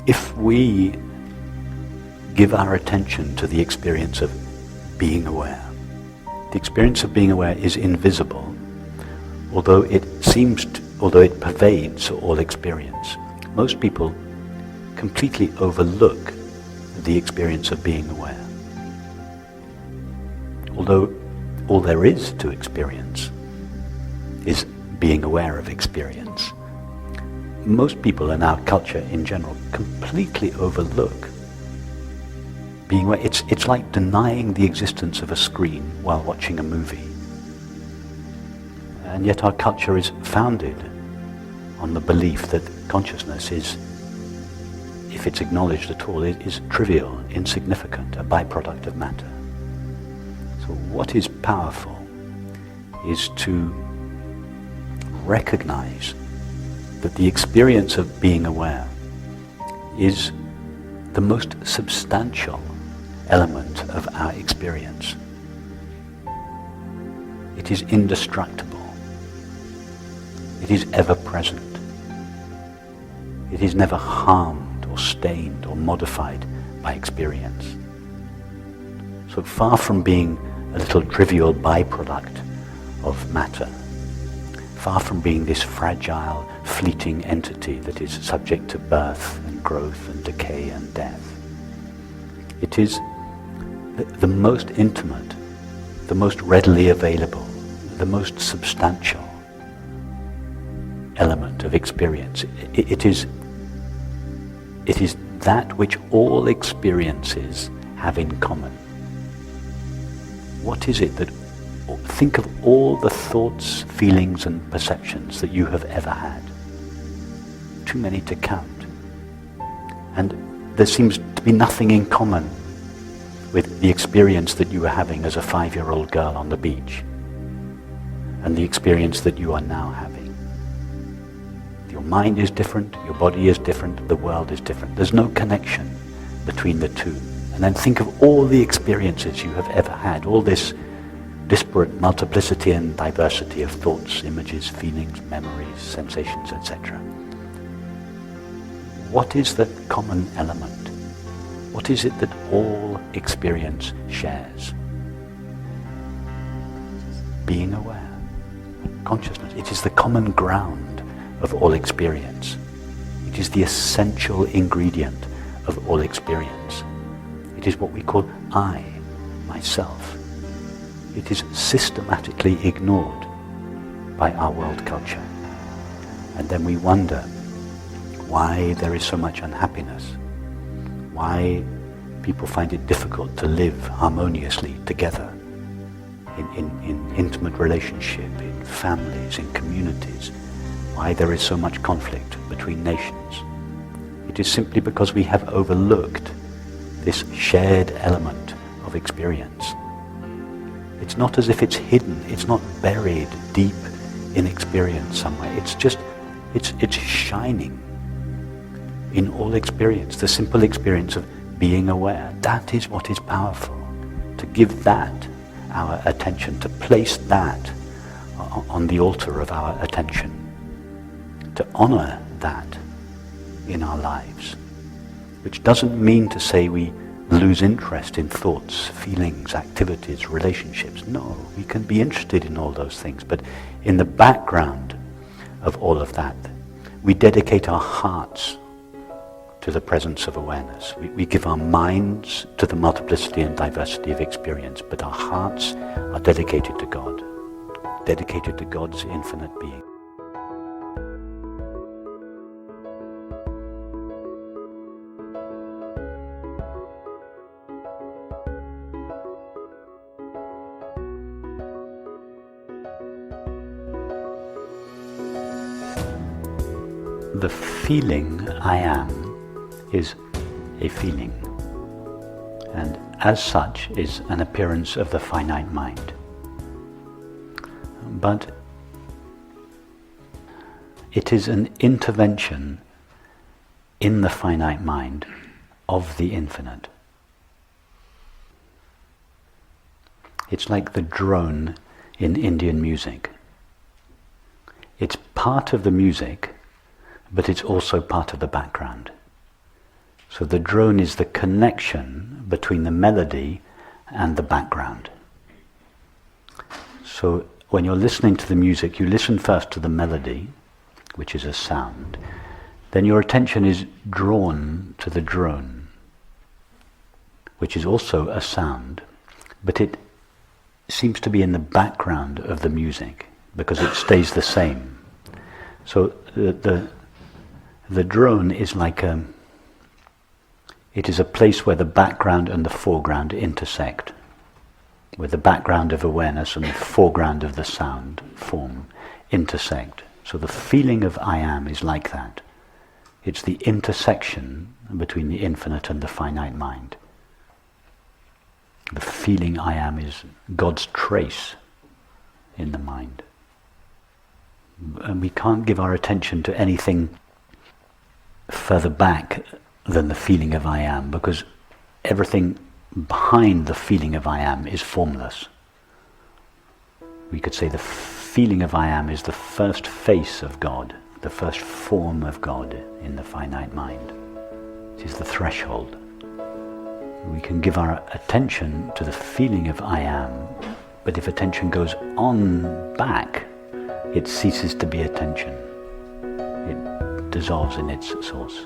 If we give our attention to the experience of being aware, the experience of being aware is invisible, although it pervades all experience. Most people completely overlook the experience of being aware. Although all there is to experience is being aware of experience, most people in our culture in general completely overlook being aware. It's like denying the existence of a screen while watching a movie. And yet our culture is founded on the belief that consciousness is, if it's acknowledged at all, is trivial, insignificant, a byproduct of matter. So what is powerful is to recognize that the experience of being aware is the most substantial element of our experience. It is indestructible. It is ever present. It is never harmed or stained or modified by experience. So far from being a little trivial byproduct of matter, far from being this fragile, fleeting entity that is subject to birth and growth and decay and death, it is the most intimate, the most readily available, the most substantial element of experience. It is that which all experiences have in common. What is it that, think of all the thoughts, feelings and perceptions that you have ever had. Too many to count. And there seems to be nothing in common with the experience that you were having as a 5-year-old girl on the beach and the experience that you are now having. Your mind is different, your body is different, the world is different. There's no connection between the two. And then think of all the experiences you have ever had, all this disparate multiplicity and diversity of thoughts, images, feelings, memories, sensations, etc. What is the common element? What is it that all experience shares? Being aware. Consciousness. It is the common ground of all experience. It is the essential ingredient of all experience. It is what we call I, myself. It is systematically ignored by our world culture. And then we wonder why there is so much unhappiness, why people find it difficult to live harmoniously together in intimate relationship, in families, in communities, why there is so much conflict between nations. It is simply because we have overlooked this shared element of experience. It's not as if it's hidden, it's not buried deep in experience somewhere. It's just, it's shining in all experience, the simple experience of being aware. That is what is powerful. To give that our attention, to place that on the altar of our attention, to honor that in our lives, which doesn't mean to say we lose interest in thoughts, feelings, activities, relationships. No, we can be interested in all those things, but in the background of all of that, we dedicate our hearts to the presence of awareness. We give our minds to the multiplicity and diversity of experience, but our hearts are dedicated to God, dedicated to God's infinite being. The feeling I am is a feeling, and as such is an appearance of the finite mind. But it is an intervention in the finite mind of the infinite. It's like the drone in Indian music. It's part of the music, but it's also part of the background. So the drone is the connection between the melody and the background. So when you're listening to the music, you listen first to the melody, which is a sound. Then your attention is drawn to the drone, which is also a sound, but it seems to be in the background of the music because it stays the same. So the drone is like it is a place where the background and the foreground intersect, where the background of awareness and the foreground of the sound form intersect. So the feeling of I am is like that. It's the intersection between the infinite and the finite mind. The feeling I am is God's trace in the mind. And we can't give our attention to anything further back than the feeling of I am, because everything behind the feeling of I am is formless. We could say the feeling of I am is the first face of God, the first form of God in the finite mind. It is the threshold. We can give our attention to the feeling of I am, but if attention goes on back, it ceases to be attention. It dissolves in its source.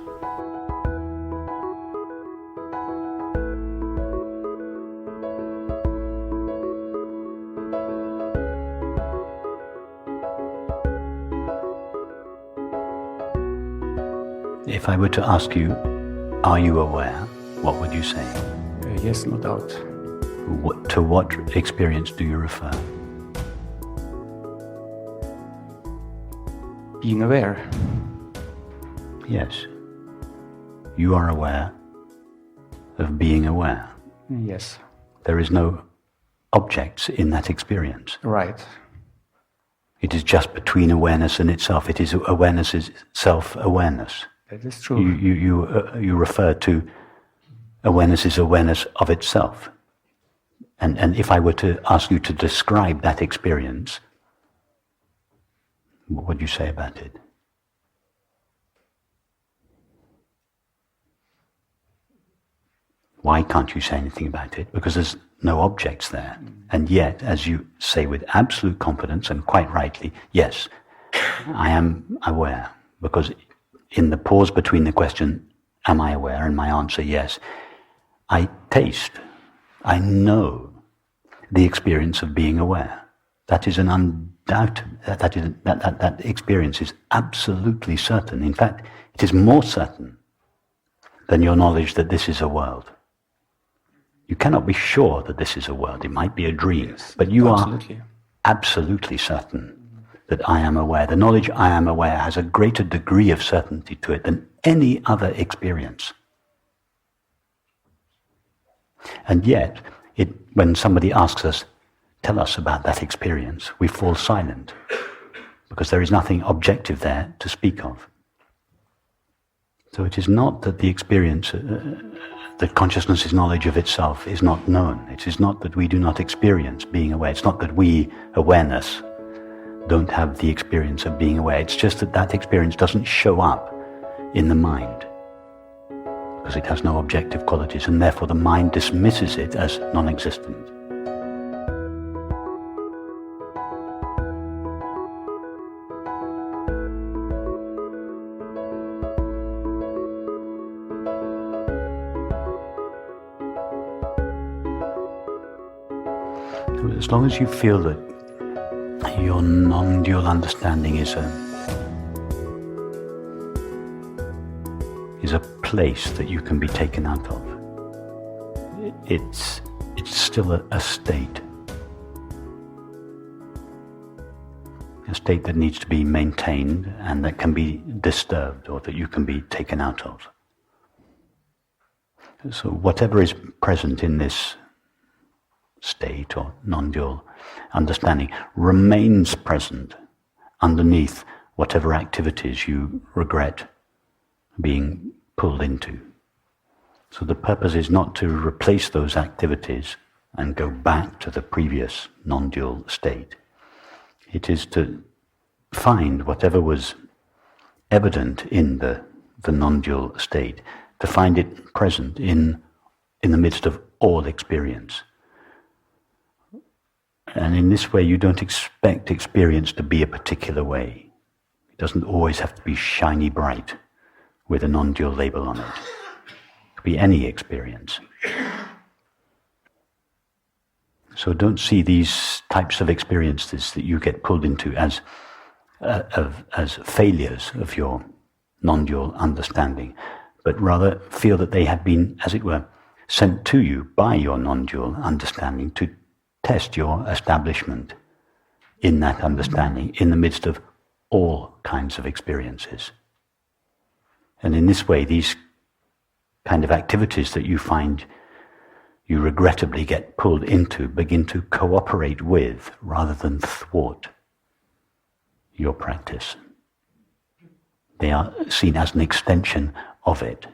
If I were to ask you, are you aware? What would you say? Yes, no doubt. To what experience do you refer? Being aware. Yes. You are aware of being aware. Yes. There is no objects in that experience. Right. It is just between awareness and itself. It is awareness is self-awareness. That is true. You refer to awareness is awareness of itself. And if I were to ask you to describe that experience, what would you say about it? Why can't you say anything about it? Because there's no objects there. And yet, as you say with absolute confidence, and quite rightly, yes, I am aware. Because in the pause between the question, am I aware, and my answer, yes, I taste, I know the experience of being aware. That is an undoubted, that experience is absolutely certain. In fact, it is more certain than your knowledge that this is a world. You cannot be sure that this is a world. It might be a dream, Yes, but you absolutely. are absolutely certain that I am aware. The knowledge I am aware has a greater degree of certainty to it than any other experience. And yet, when somebody asks us, tell us about that experience, we fall silent because there is nothing objective there to speak of. So it is not that the experience, that consciousness' knowledge of itself is not known. It is not that we do not experience being aware. It's not that we, awareness, don't have the experience of being aware. It's just that that experience doesn't show up in the mind because it has no objective qualities, and therefore the mind dismisses it as non-existent. As long as you feel that your non-dual understanding is a place that you can be taken out of, it's still a state that needs to be maintained and that can be disturbed or that you can be taken out of. So whatever is present in this state or non-dual understanding remains present underneath whatever activities you regret being pulled into. So the purpose is not to replace those activities and go back to the previous non-dual state. It is to find whatever was evident in the non-dual state, to find it present in the midst of all experience. And in this way, you don't expect experience to be a particular way. It doesn't always have to be shiny bright with a non-dual label on it. It could be any experience. So don't see these types of experiences that you get pulled into as failures of your non-dual understanding, but rather feel that they have been, as it were, sent to you by your non-dual understanding to test your establishment in that understanding in the midst of all kinds of experiences. And in this way, these kind of activities that you find you regrettably get pulled into begin to cooperate with rather than thwart your practice. They are seen as an extension of it.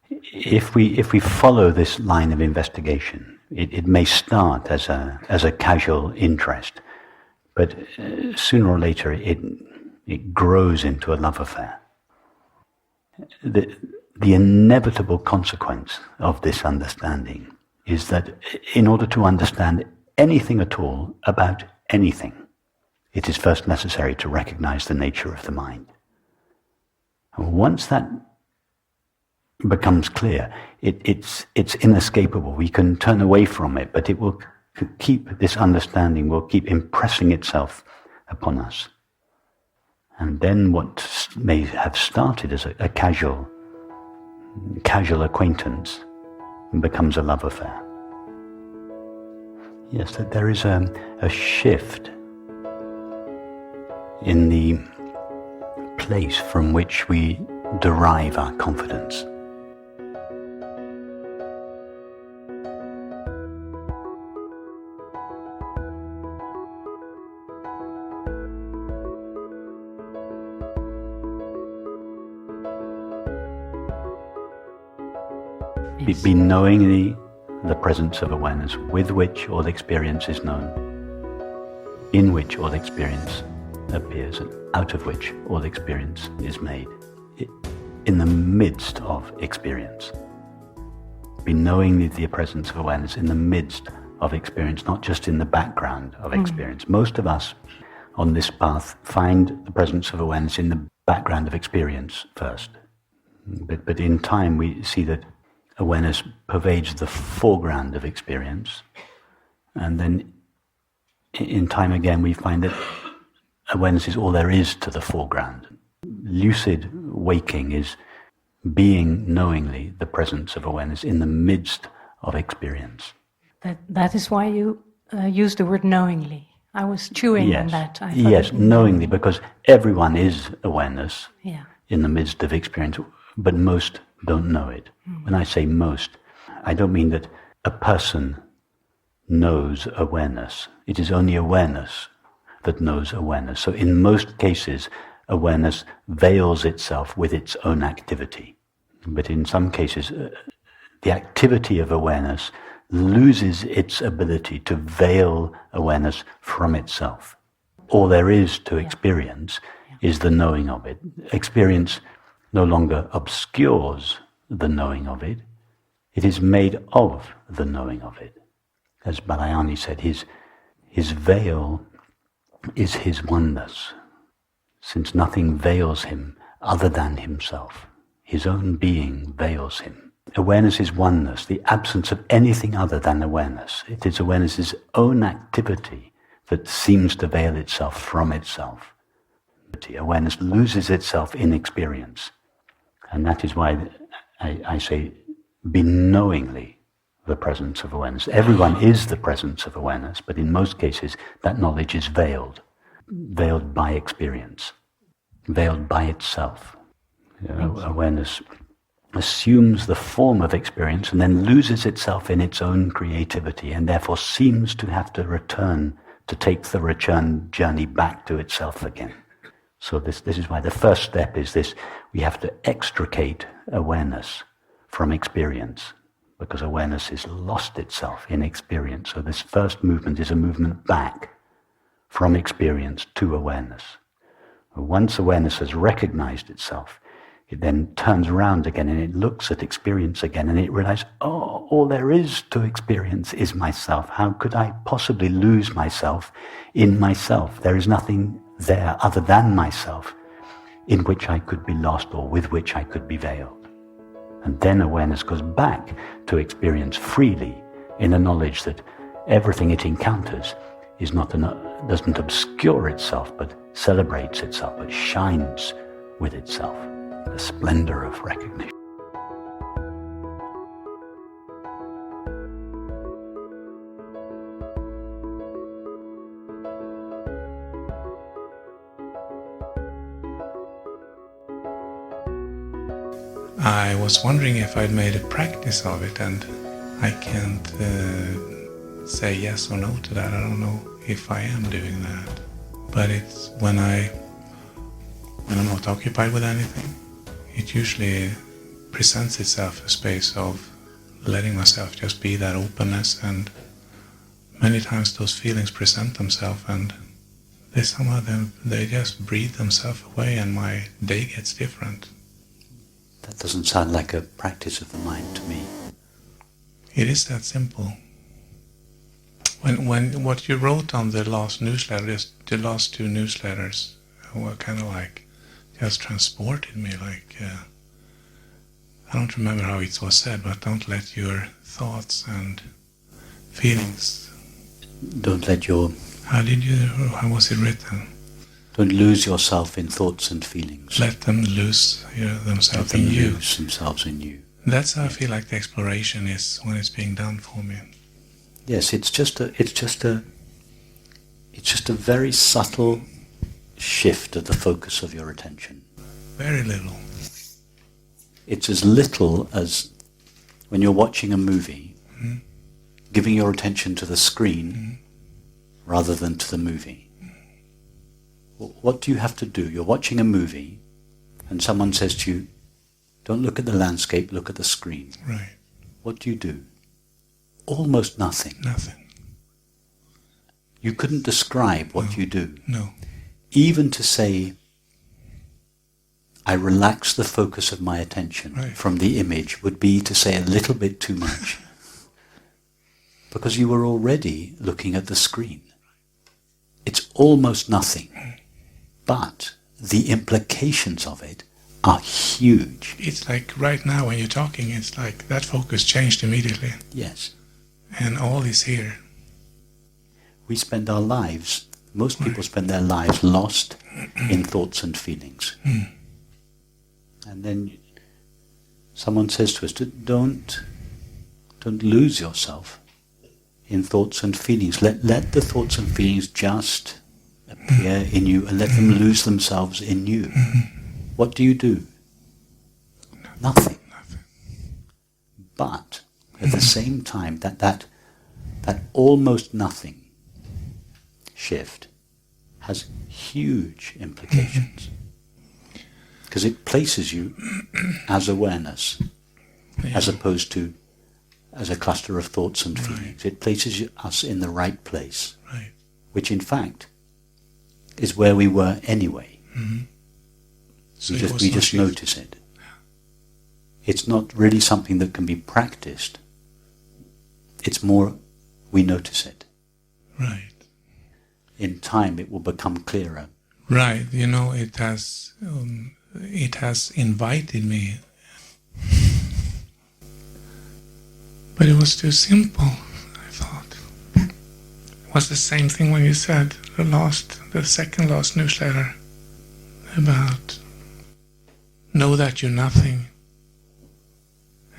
If we follow this line of investigation, it may start as a casual interest, but sooner or later it grows into a love affair. The inevitable consequence of this understanding is that in order to understand anything at all about anything, it is first necessary to recognize the nature of the mind. And once that becomes clear, it's inescapable. We can turn away from it, but it will keep, this understanding will keep impressing itself upon us. And then what may have started as a casual acquaintance becomes a love affair. Yes, that there is a shift in the place from which we derive our confidence. Be knowing the presence of awareness with which all experience is known, in which all experience appears, and out of which all experience is made. In the midst of experience. Be knowing the presence of awareness in the midst of experience, not just in the background of experience. Most of us on this path find the presence of awareness in the background of experience first. But in time we see that awareness pervades the foreground of experience, and then in time again we find that awareness is all there is to the foreground. Lucid waking is being knowingly the presence of awareness in the midst of experience. That is why you use the word knowingly. I was chewing on that. Yes, knowingly, because everyone is awareness in the midst of experience, but most don't know it. When I say most, I don't mean that a person knows awareness. It is only awareness that knows awareness. So in most cases, awareness veils itself with its own activity. But in some cases, the activity of awareness loses its ability to veil awareness from itself. All there is to experience is the knowing of it. Experience no longer obscures the knowing of it. It is made of the knowing of it. As Balayani said, his veil is his oneness, since nothing veils him other than himself. His own being veils him. Awareness is oneness, the absence of anything other than awareness. It is awareness's own activity that seems to veil itself from itself. Awareness loses itself in experience. And that is why I say, be knowingly the presence of awareness. Everyone is the presence of awareness, but in most cases that knowledge is veiled by experience, veiled by itself. Awareness assumes the form of experience and then loses itself in its own creativity, and therefore seems to have to return, to take the return journey back to itself again. So this is why the first step is this: we have to extricate awareness from experience, because awareness has lost itself in experience. So this first movement is a movement back from experience to awareness. Once awareness has recognized itself, It then turns around again and it looks at experience again and it realizes, oh, all there is to experience is myself. How could I possibly lose myself in myself? There is nothing there other than myself in which I could be lost or with which I could be veiled. And then awareness goes back to experience freely in the knowledge that everything it encounters is doesn't obscure itself, but celebrates itself, but shines with itself. The splendor of recognition. I was wondering if I'd made a practice of it, and I can't say yes or no to that. I don't know if I am doing that. But it's when I'm not occupied with anything, it usually presents itself a space of letting myself just be that openness, and many times those feelings present themselves and they just breathe themselves away and my day gets different. That doesn't sound like a practice of the mind to me. It is that simple. When what you wrote on the last newsletter, the last two newsletters were kind of like just transported me, like I don't remember how it was said, but don't let your thoughts and feelings. Don't let your. How was it written? Don't lose yourself in thoughts and feelings. Let them lose themselves Let them in you. lose themselves in you. That's how I feel like the exploration is when it's being done for me. Yes, it's just a very subtle shift of the focus of your attention. Very little. It's as little as when you're watching a movie, giving your attention to the screen rather than to the movie. What do you have to do? You're watching a movie and someone says to you, don't look at the landscape, look at the screen. Right. What do? Almost nothing. Nothing. You couldn't describe what you do. No. Even to say, I relax the focus of my attention from the image would be to say a little bit too much. Because you were already looking at the screen. It's almost nothing. But the implications of it are huge. It's like right now when you're talking, it's like that focus changed immediately. Yes. And all is here. We spend our lives, most people spend their lives lost in thoughts and feelings. And then someone says to us, don't lose yourself in thoughts and feelings. Let the thoughts and feelings just appear in you and let them lose themselves in you. What do? Nothing. But at the same time, that almost nothing shift has huge implications. Because it places you as awareness, as opposed to as a cluster of thoughts and feelings. It places us in the right place, which in fact is where we were anyway. So we just notice it. It's not really something that can be practiced. It's more, we notice it. Right. In time it will become clearer. Right. You know, it has invited me. But it was too simple, I thought. It was the same thing when you said the second last newsletter about know that you're nothing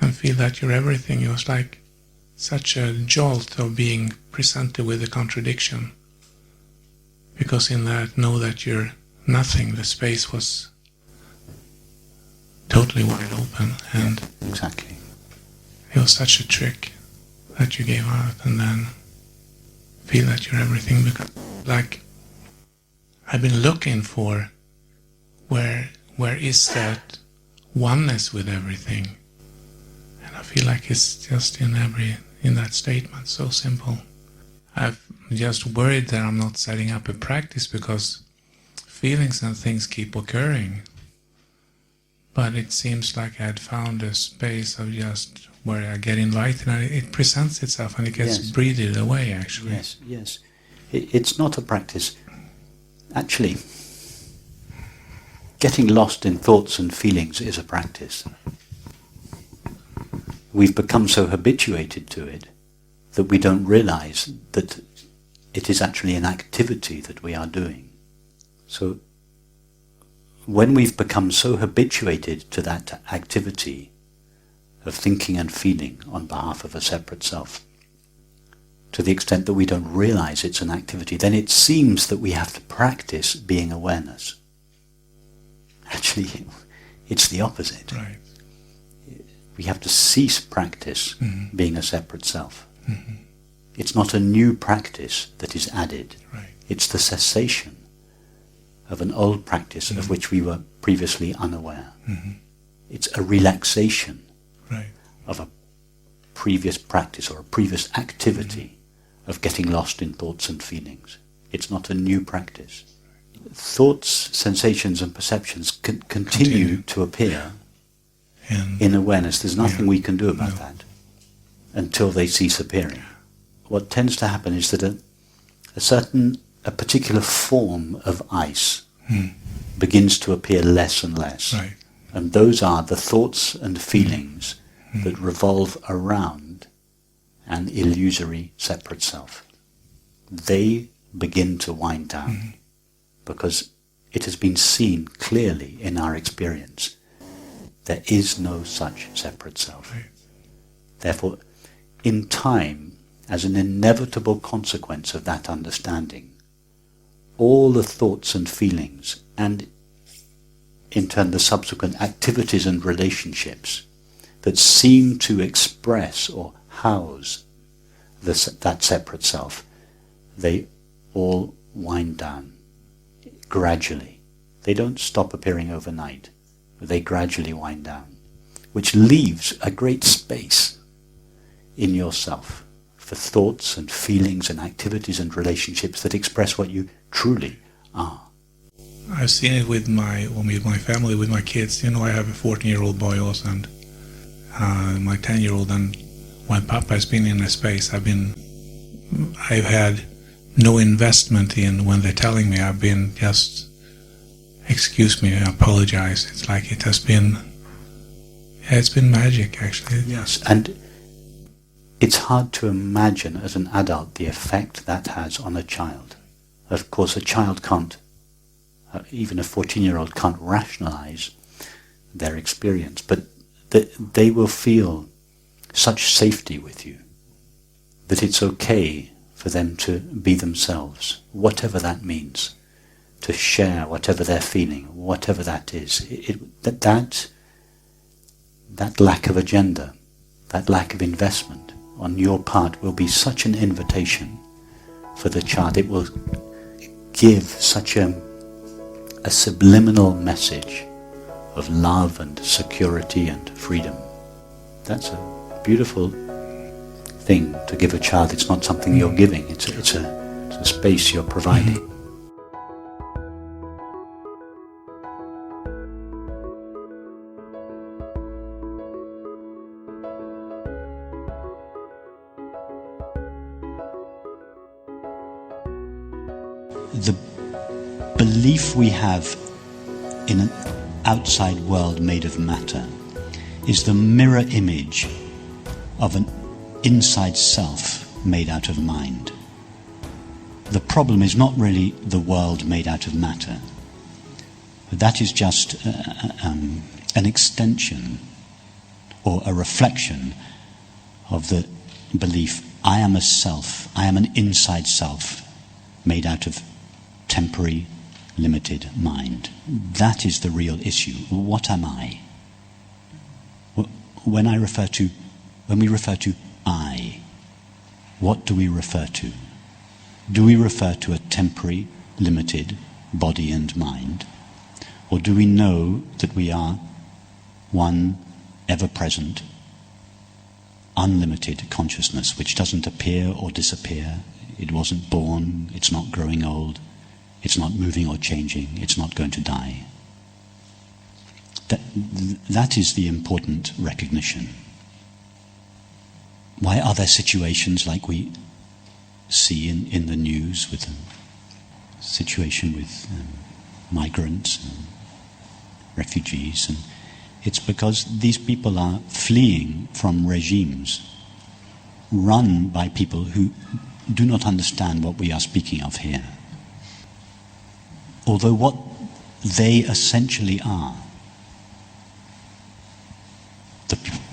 and feel that you're everything. It was like such a jolt of being presented with a contradiction. Because in that know that you're nothing, the space was totally wide open, and exactly. It was such a trick that you gave out, and then feel that you're everything. Because, like, I've been looking for where is that oneness with everything, and I feel like it's just in that statement. So simple. I've just worried that I'm not setting up a practice because feelings and things keep occurring. But it seems like I had found a space of just where I get invited and it presents itself and it gets breathed away, actually. Yes, yes. It's not a practice. Actually, getting lost in thoughts and feelings is a practice. We've become so habituated to it that we don't realize that it is actually an activity that we are doing. So when we've become so habituated to that activity of thinking and feeling on behalf of a separate self, to the extent that we don't realize it's an activity, then it seems that we have to practice being awareness. Actually, it's the opposite. Right. We have to cease practice being a separate self. Mm-hmm. It's not a new practice that is added. Right. It's the cessation of an old practice of which we were previously unaware. Mm-hmm. It's a relaxation Right. of a previous practice or a previous activity of getting lost in thoughts and feelings. It's not a new practice. Thoughts, sensations and perceptions continue to appear in awareness. There's nothing we can do about that until they cease appearing. What tends to happen is that a particular form of ice begins to appear less and less. Right. And those are the thoughts and feelings that revolve around an illusory separate self. They begin to wind down because it has been seen clearly in our experience. There is no such separate self. Right. Therefore, in time, as an inevitable consequence of that understanding, all the thoughts and feelings, and in turn the subsequent activities and relationships that seem to express or house that separate self, they all wind down gradually. They don't stop appearing overnight, but they gradually wind down, which leaves a great space in yourself for thoughts and feelings and activities and relationships that express what you truly are. I've seen it with my family, with my kids. You know, I have a 14-year-old boy also, and my 10-year-old. And when Papa has been in a space, I've had no investment in when they're telling me. I've been just, excuse me, I apologize. It's like it has been, it's been magic, actually. Yes, and it's hard to imagine as an adult the effect that has on a child. Of course, a child can't, even a 14-year-old can't rationalize their experience, but they will feel such safety with you that it's okay for them to be themselves, whatever that means, to share whatever they're feeling, whatever that is. That lack of agenda, that lack of investment on your part will be such an invitation for the child. It will give such a subliminal message of love and security and freedom. That's a beautiful thing to give a child. It's not something you're giving, it's a space you're providing. The belief we have in an outside world made of matter is the mirror image of an inside self made out of mind. The problem is not really the world made out of matter. That is just an extension or a reflection of the belief, I am a self, I am an inside self made out of temporary, limited mind. That is the real issue. What am I? When we refer to I, what do we refer to? Do we refer to a temporary, limited body and mind? Or do we know that we are one ever-present, unlimited consciousness which doesn't appear or disappear? It wasn't born, it's not growing old, it's not moving or changing, it's not going to die. that is the important recognition. Why are there situations like we see in the news with the situation with migrants and refugees? And it's because these people are fleeing from regimes run by people who do not understand what we are speaking of here. Although what they essentially are,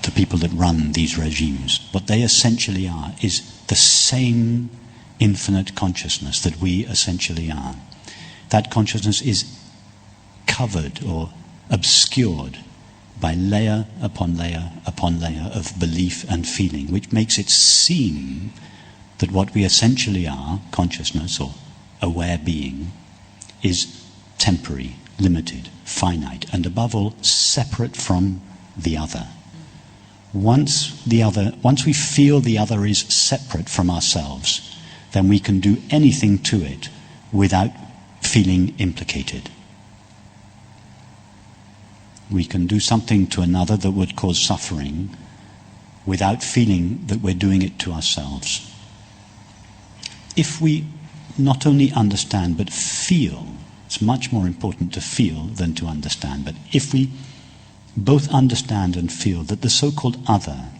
the people that run these regimes, what they essentially are is the same infinite consciousness that we essentially are. That consciousness is covered or obscured by layer upon layer upon layer of belief and feeling, which makes it seem that what we essentially are, consciousness or aware being, is temporary, limited, finite, and above all, separate from the other. Once we feel the other is separate from ourselves, then we can do anything to it without feeling implicated. We can do something to another that would cause suffering without feeling that we're doing it to ourselves. If we not only understand but feel, it's much more important to feel than to understand, but if we both understand and feel that the so-called other,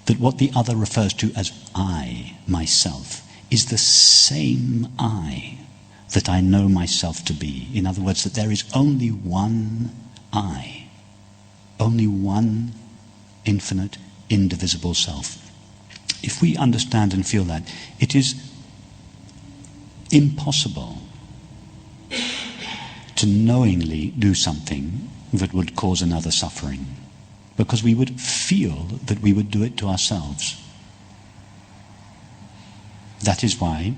that what the other refers to as I, myself, is the same I that I know myself to be. In other words, that there is only one I, only one infinite, indivisible self. If we understand and feel that, it is impossible to knowingly do something that would cause another suffering, because we would feel that we would do it to ourselves. That is why,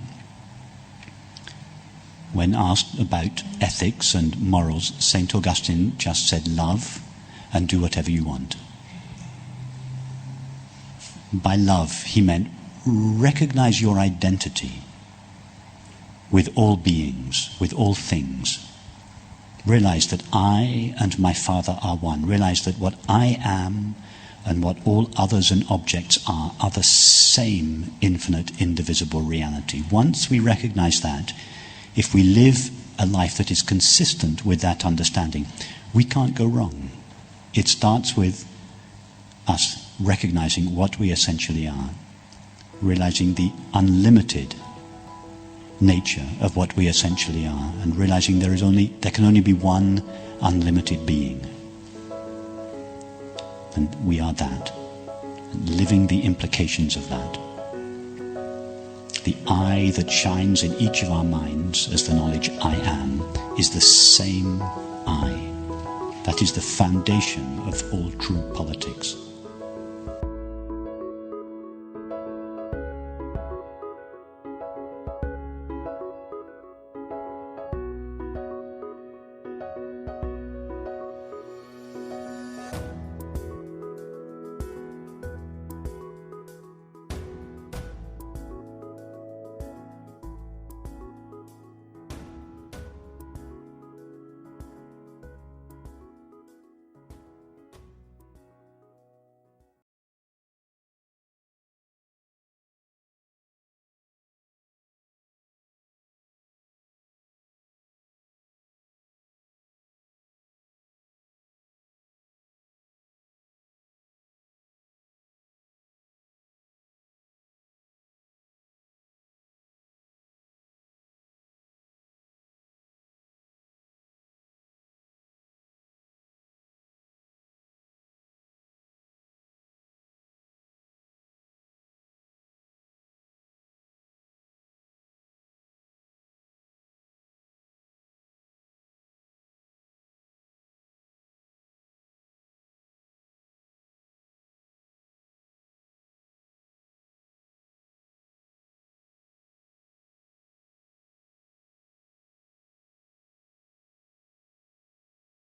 when asked about ethics and morals, St. Augustine just said, love and do whatever you want. By love, he meant recognize your identity with all beings, with all things. Realize that I and my Father are one. Realize that what I am and what all others and objects are the same infinite, indivisible reality. Once we recognize that, if we live a life that is consistent with that understanding, we can't go wrong. It starts with us recognizing what we essentially are, realizing the unlimited nature of what we essentially are, and realizing there can only be one unlimited being. And we are that, and living the implications of that. The I that shines in each of our minds as the knowledge I am is the same I. That is the foundation of all true politics.